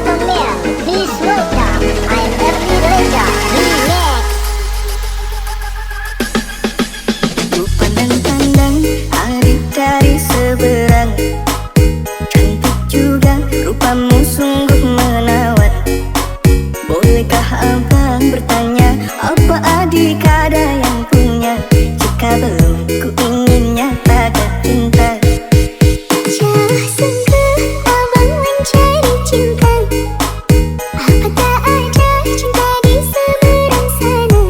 gentlemen, please welcome I'm Ernie Reza Remix. Ku pandang-pandang adik dari seberang, cantik juga rupamu sungguh menawat. Bolehkah abang bertanya, apa adik ada yang punya? Jika belum, ku ingin nyatakan cinta. Jauh sungguh abang mencari cinta. Apa tak ada cinta di seberang sana?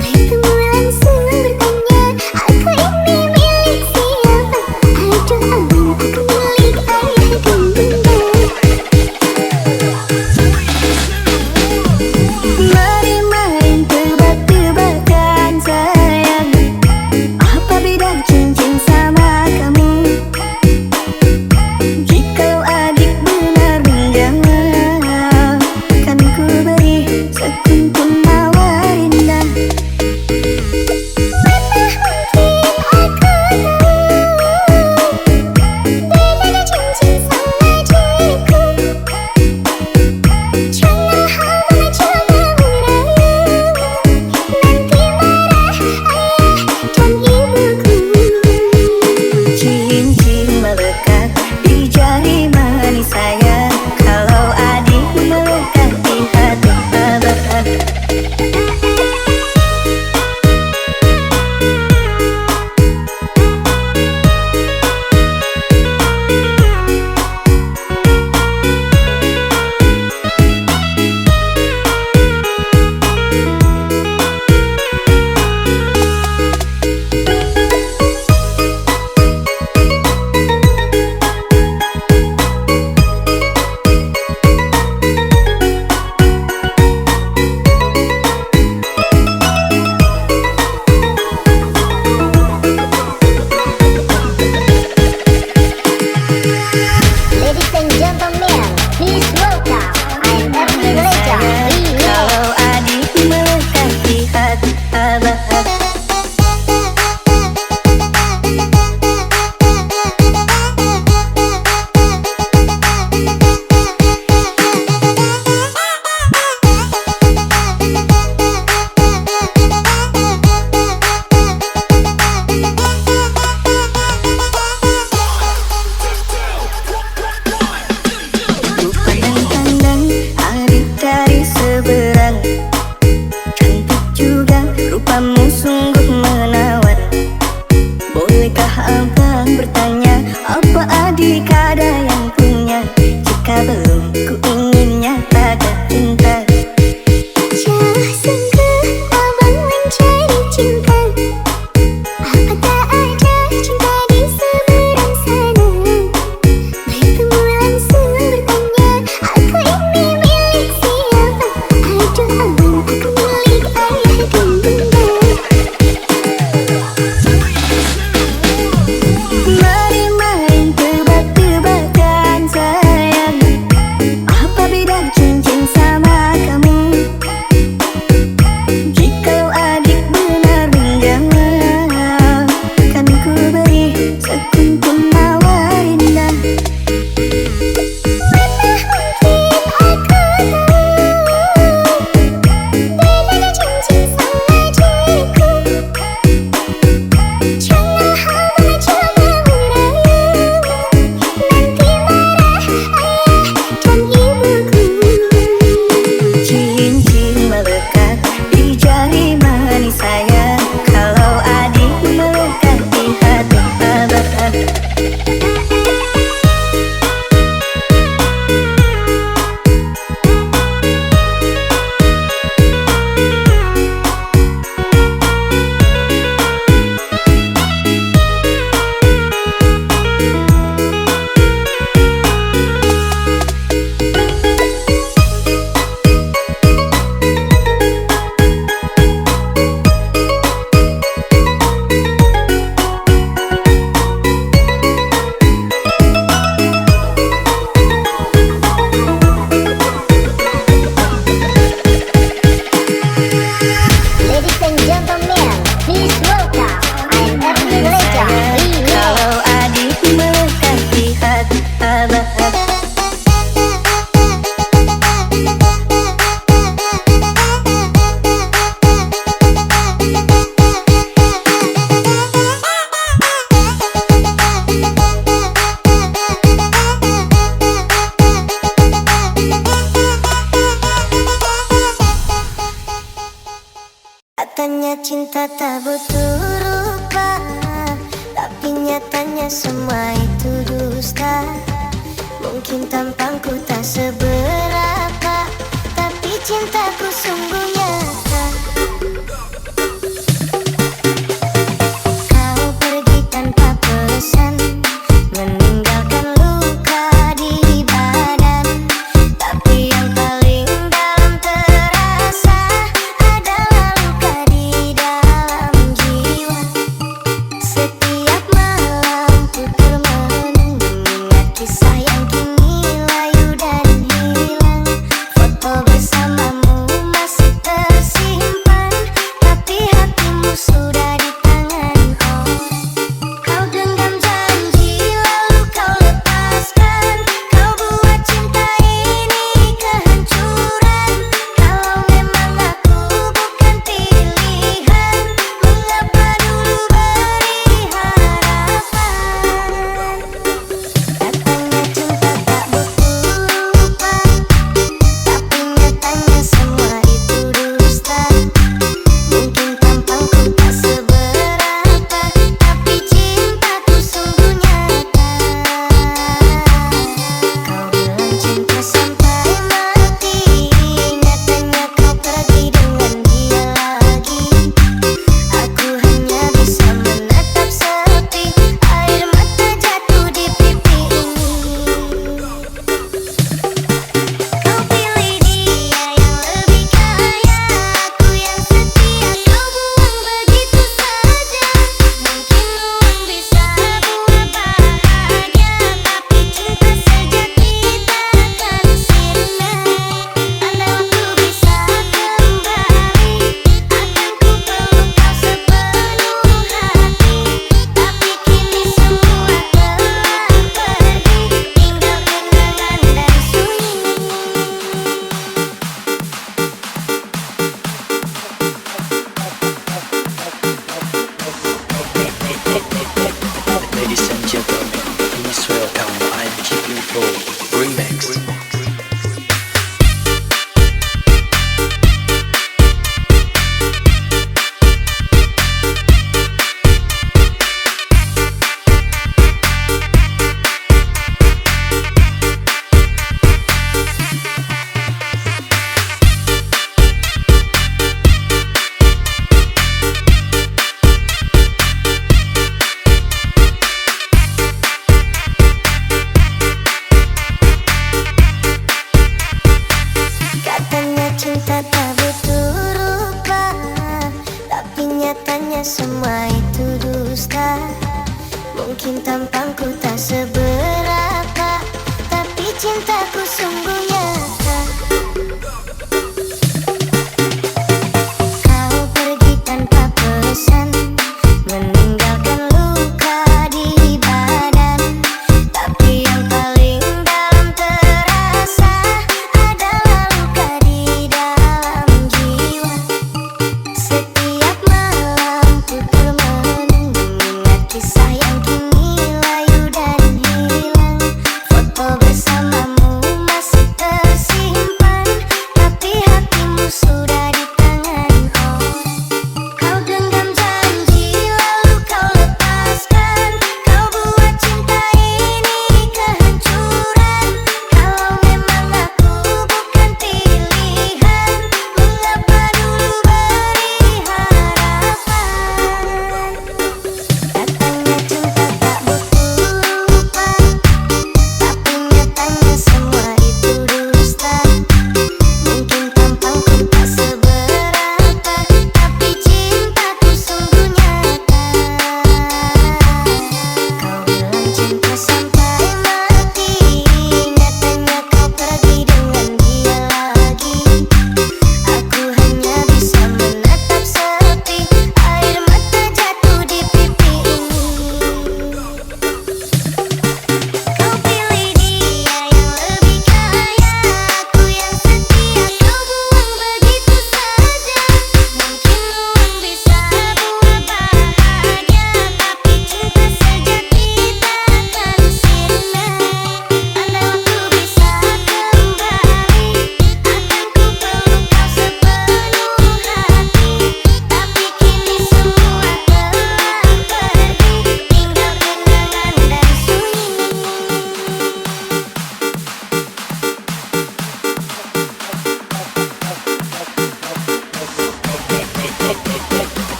Bertemu langsung bertanya, aku ini milik siapa? Aduh abang, aku milik ayah dan bunda. Mari main tebak-tebakan sayang, apa beda cincin sama kamu? Jikalau adik benar menjawab, kan ku beri sekuntum mawar indah. Mana mungkin aku tahu bedanya cincin sama diriku. Jangan abang coba merayu, nanti marah ayah dan ibuku. Cincin melekat di jari manis sayang, kalau adik melekat di hati abang. Ladies and gentlemen, please welcome I'm Ernie Reza Remix. Kalau adik melekat di hati abang. Ku pandang-pandang adik dari seberang, cantik juga rupamu sungguh menawat. Bolehkah abang bertanya, apa adik ada yang punya? Jika belum, ku ingin nyatakan cinta. Jauh sungguh abang mencari cinta. Apa tak ada cinta di seberang sana? Bertemu langsung bertanya, aku ini milik siapa? Aduh abang, aku milik ayah dan bunda. Mari main tebak-tebakan sayang, Katanya cinta tak butuh rupa, tapi nyatanya semua itu dusta. Mungkin tampangku tak seberapa, tapi cintaku sungguh nyata. Kau pergi tanpa pesan, meninggalkan luka di badan. Tapi yang paling dalam terasa adalah luka di dalam jiwa. Setiap malam ku termenung mengingat kisah yang kini layu dan hilang. Foto bersamamu masih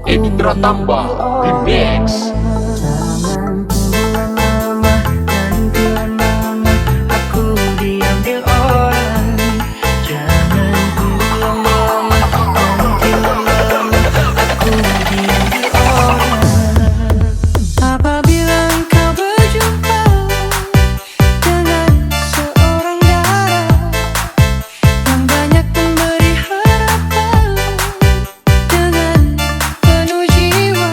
Edi Pratamba Remix. Jangan tunggu lama, nanti lama-lama aku diambil orang. Jangan tunggu lama-lama, nanti lama-lama aku diambil orang. Apabila engkau berjumpa dengan seorang darah yang banyak memberi harapan dengan penuh jiwa,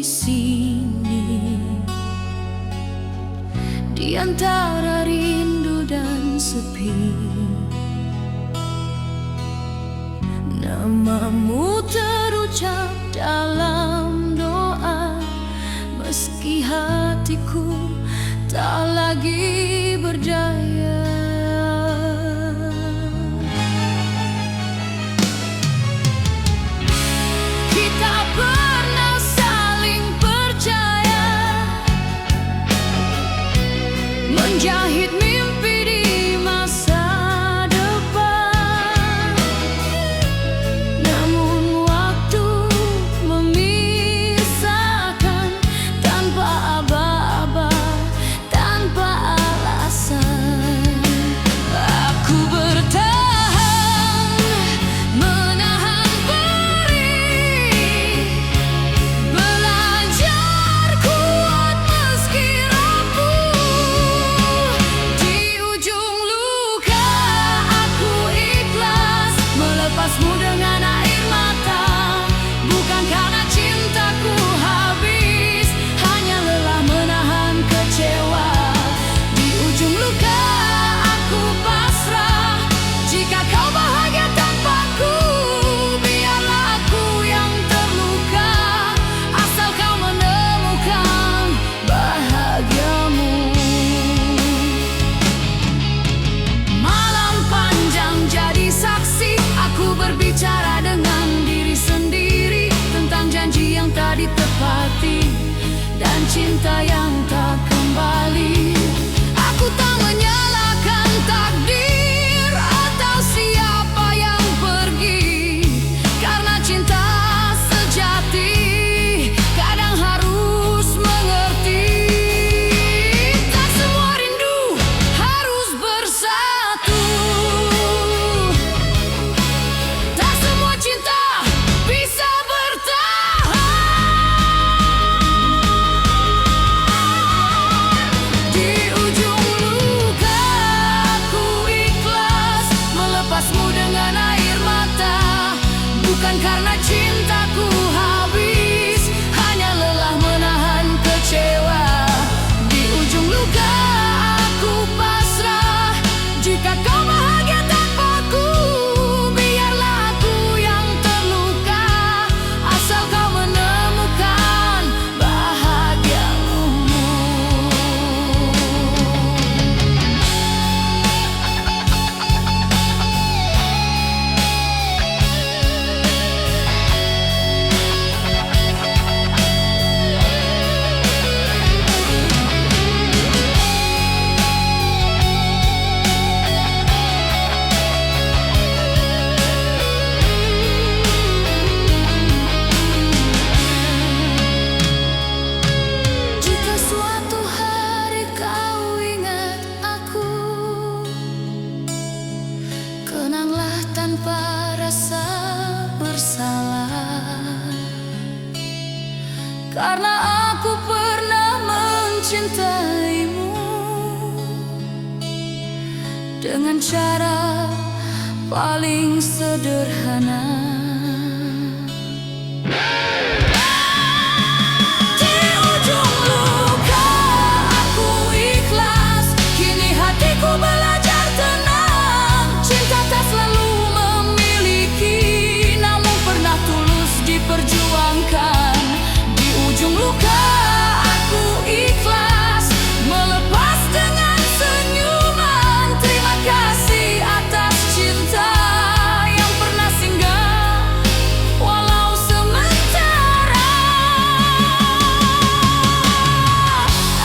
sini di antara rindu dan sepi. Namamu terucap dalam doa, meski hatiku tak lagi berdaya. Kita pernah saling percaya, menjahit mimpi di masa depan. Namun waktu memisahkan tanpa aba-aba, tanpa alasan. Aku bertahan, menahan perih, belajar kuat meski rapuh. Di ujung luka aku ikhlas melepasmu dengan air mata, bukan karena cintaku habis, hanya lelah menahan kecewa. Di ujung luka aku pasrah, jika kau bahagia tanpaku, biarlah aku yang terluka, asal kau menemukan bahagiamu. Malam panjang jadi saksi, aku berbicara dengan diri sendiri tentang janji yang tak ditepati dan cinta yang tak kembali. Aku tak menyalahkan takdir atau siapa yang pergi, karena cinta sejati kadang harus mengerti. Tak semua rindu harus bersatu, tak semua cinta bisa bertahan. Di ujung luka aku ikhlas melepasmu dengan air mata, bukan karena cintaku habis, hanya lelah menahan kecewa. Di ujung luka aku pasrah, jika kau bahagia tanpaku, biarlah aku yang terluka, asal kau menemukan bahagiamu. Jika suatu hari kau ingat aku, kenanglah tanpa rasa bersalah, karena aku pernah mencintaimu dengan cara paling sederhana. Di ujung luka aku ikhlas, kini hatiku belajar tenang. Cinta tak selalu memiliki, namun pernah tulus diperjuangkan. Di ujung luka aku ikhlas melepas dengan senyuman. Terima kasih atas cinta yang pernah singgah, walau sementara.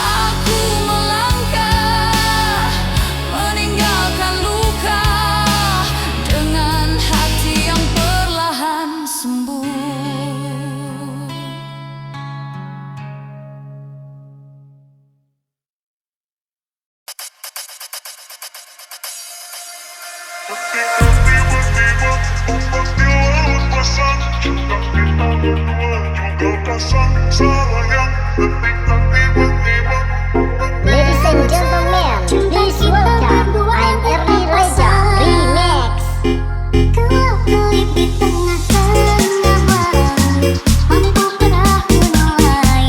Aku melangkah meninggalkan luka dengan hati yang perlahan sembuh. Ladies and gentlemen, please welcome I'm Ernie Reza Remix. Kalau kulit di tengah-tengah malam, mampu perahu nelayan.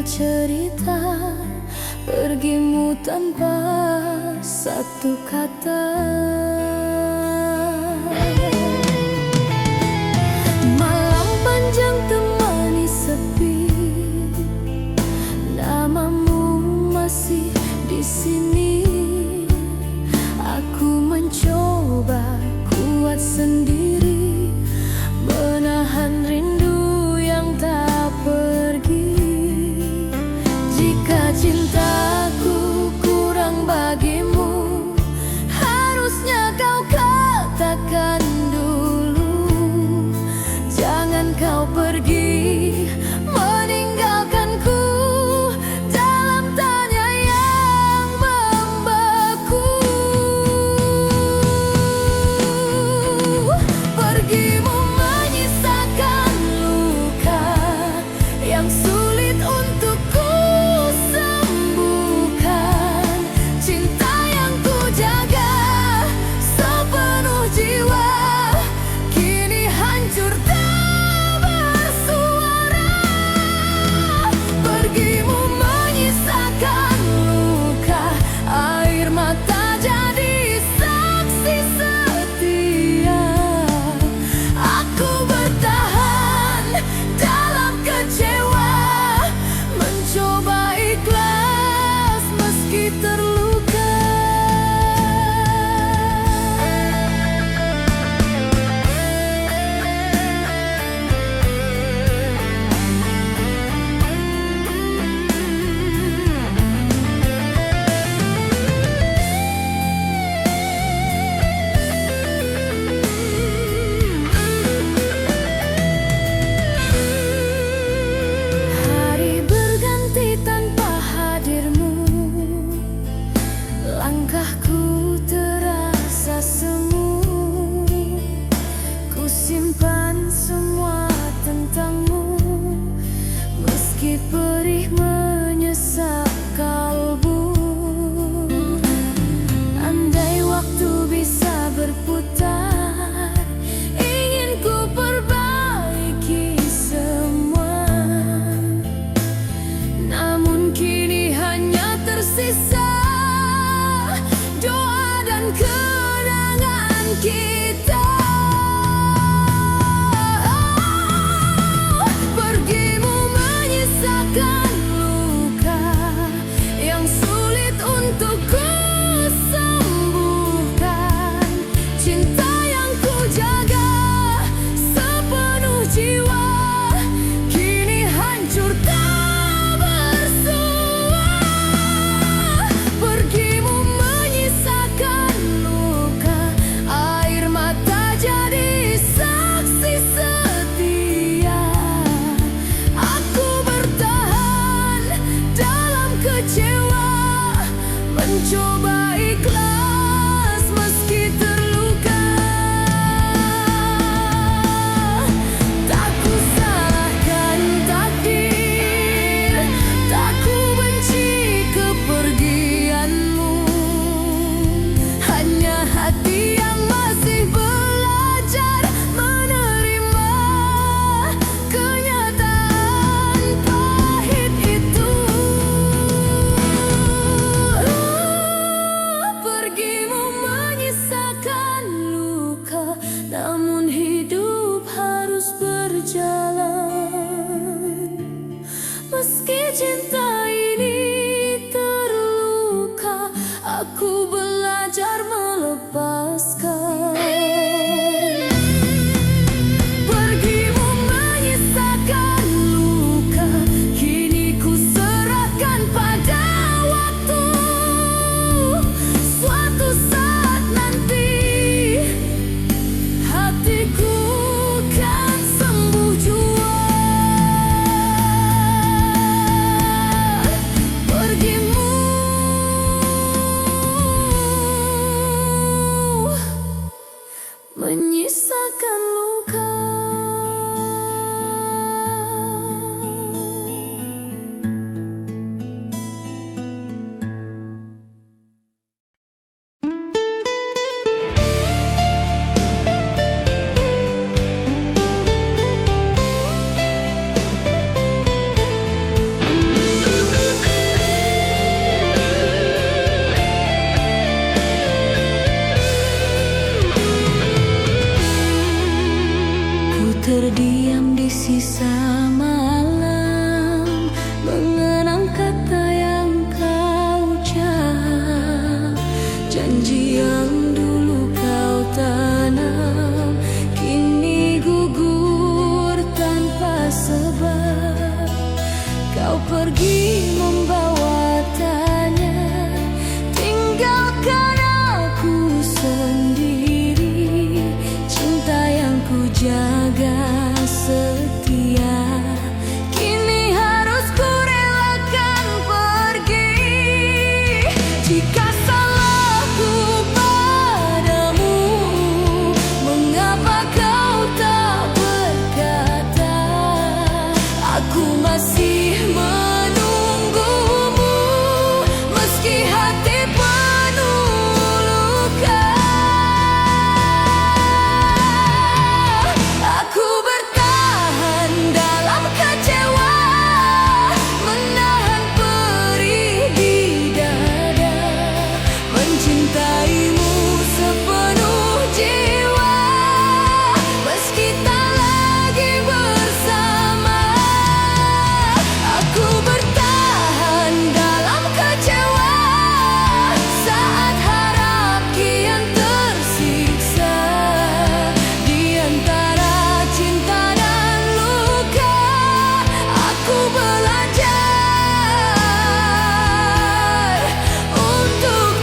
tinggal cerita, pergimu tanpa satu kata. Malam panjang temani sepi, namamu masih di sini. Aku mencoba kuat sendiri, menahan rindu yang tak pergi. Jika cintaku kurang bagimu, harusnya kau katakan dulu. Jangan kau pergi meninggalkanku dalam tanya yang membeku. Pergimu menyisakan luka yang sulit untuk ku sembuhkan. Cinta yang ku jaga sepenuh jiwa kini hancur tak bersuara. Pergimu menyisakan luka, air mata jadi saksi setia. Aku bertahan dalam kecewa, mencoba ikhlas meski terluka. Hari berganti tanpa hadirmu, langkahku terasa semu. Ku simpan semua tentangmu, meski perih menyesap kalbu. Andai waktu bisa berputar, ingin ku perbaiki semua. Namun kini hanya tersisa doa dan kenangan kita. Pergimu menyisakan terdiam di sisa malam, mengenang kata yang kau ucap, janji yang dulu kau tanam, kini gugur tanpa sebab. Kau pergi membawa tanya, tinggalkan aku sendiri. Cinta yang ku jaga setia, kini harus ku relakan pergi. Jika salahku padamu, mengapa kau tak berkata? Aku masih menunggumu, meski hati penuh luka. Aku bertahan dalam kecewa, menahan perih di dada, mencintaimu sepenuh jiwa, meski tak lagi bersama. Aku bertahan dalam kecewa, saat harap kian tersiksa, di antara cinta dan luka. Aku belajar untuk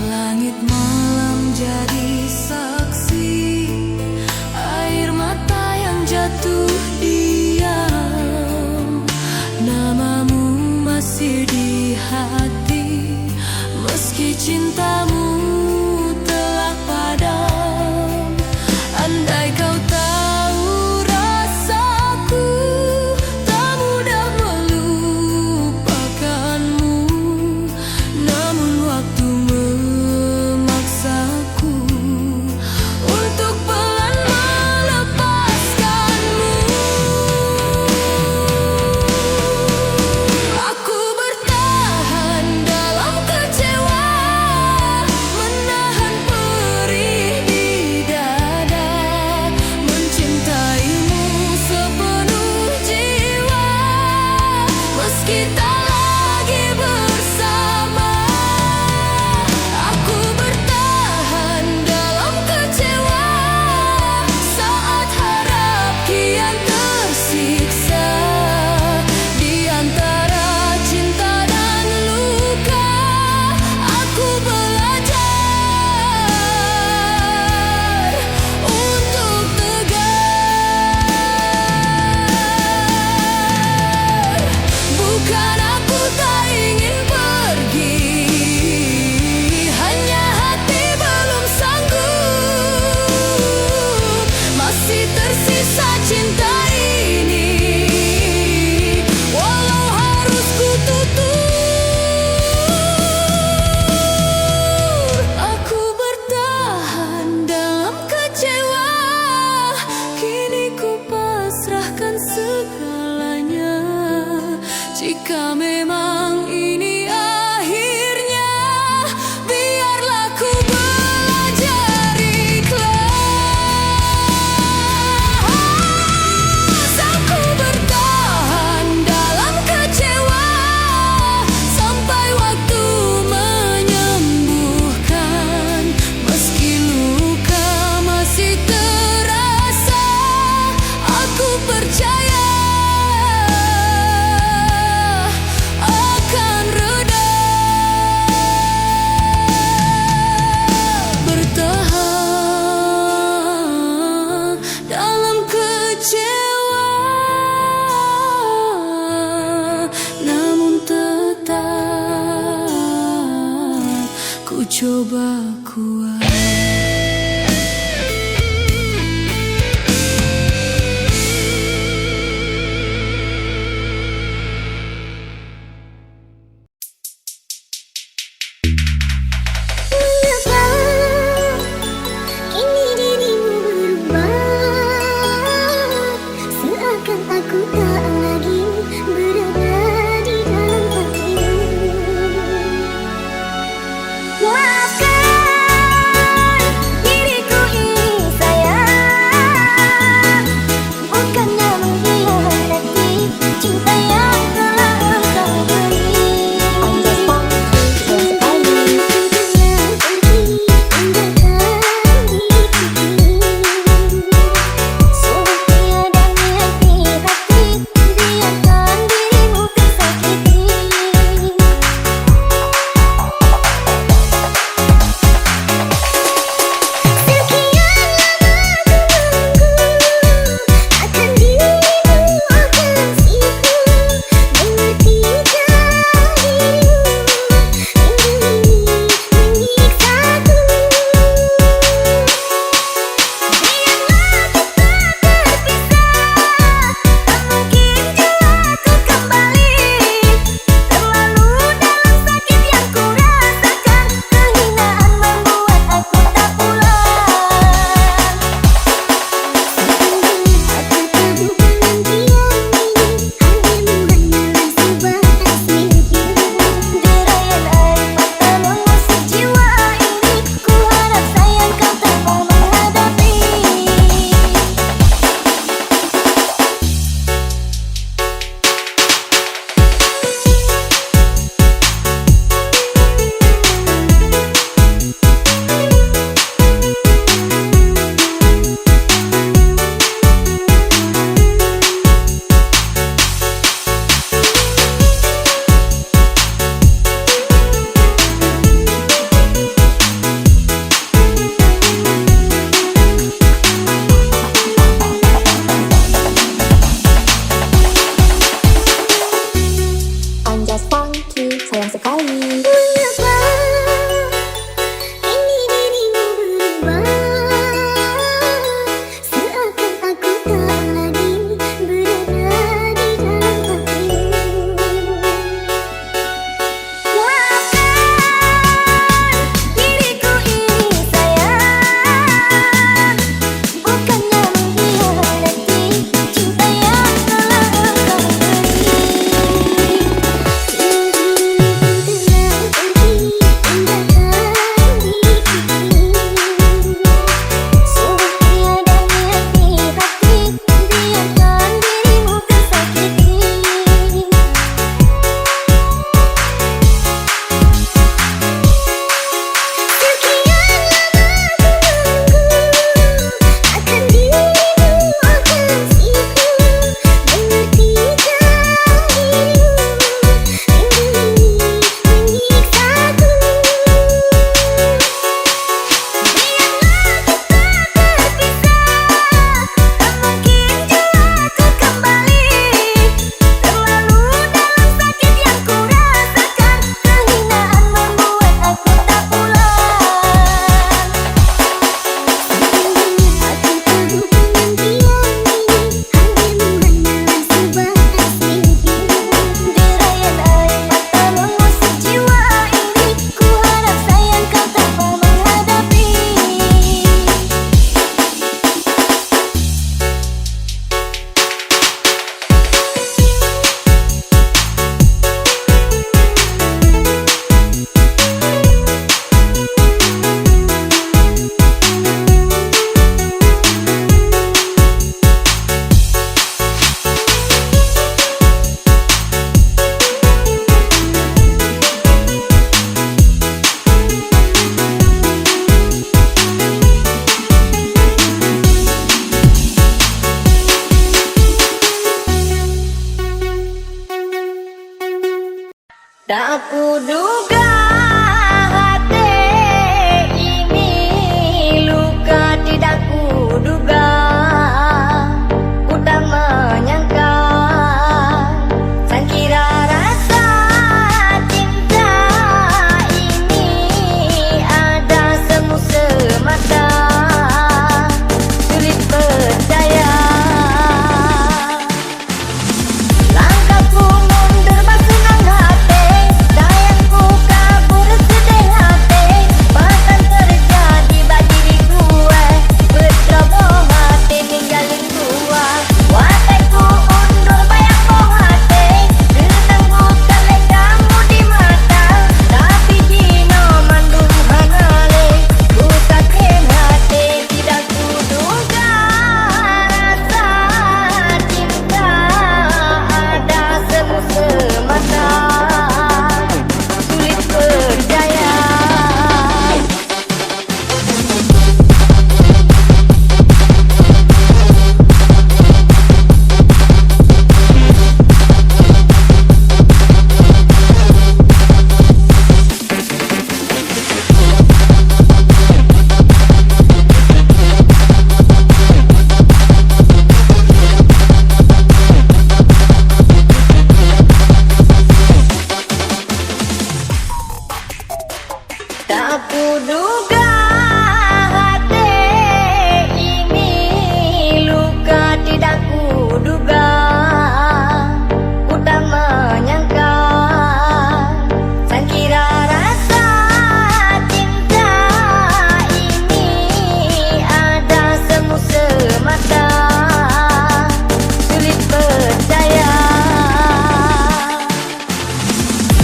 langit malam jadi saksi, air mata yang jatuh diam, namamu masih di hati, meski cintamu telah padam. Andai kau tahu rasaku, tak mudah melupakanmu, namun waktu memaksaku untuk pelan melepaskanmu. Aku bertahan dalam kecewa, menahan perih di dada, mencintaimu sepenuh jiwa, meski tak lagi bersama. Aku bertahan dalam kecewa, saat harap kian tersiksa, di antara cinta dan luka. Aku belajar untuk tegar. Bukan aku tak ingin pergi, hanya hati belum sanggup. Masih tersisa cinta ini, walau harus ku tutur. Aku bertahan dalam kecewa, kini ku pasrahkan segalanya. Jika memang ini akhirnya, biarlah ku belajar ikhlas. Aku bertahan dalam kecewa, sampai waktu menyembuhkan, meski luka masih terasa. Aku percaya akan reda. Bertahan dalam kecewa, namun tetap ku coba kuat. kuduga hati ini luka, tidak kuduga, ku tak menyangka. Sang kira rasa cinta ini ada semu semata, sulit percaya. Langkahku mundur bersenang hati, sayangku kabur sedih hati, bahkan terjadi bagi diri gue, berceroboh hati ninggalin gue. Wateku undur bayang boh hati, genang bukan lek kamu di mata, tapi jino mandung hanale, ku sakit hati, tidak kuduga rasa cinta ada semu semata, sulit percaya. Tak kuduga hati ini luka, tidak kuduga, ku tak menyangka. Sang kira rasa cinta ini ada semu semata, sulit percaya.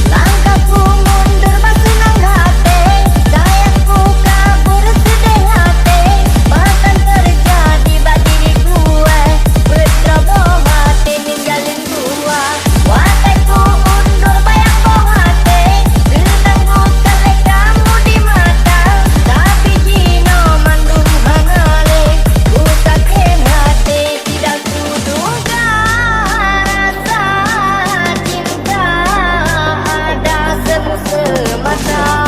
Langkahku mundur bersenang hati, sayangku kabur sedih hati, bahkan terjadi bagi diri gue, berceroboh hati ninggalin gue. Wateku undur bayang boh hati, genang bukan lek kamu di mata, tapi jino mandung hanale, ku sakit hati, tidak kuduga rasa cinta ada semu semata.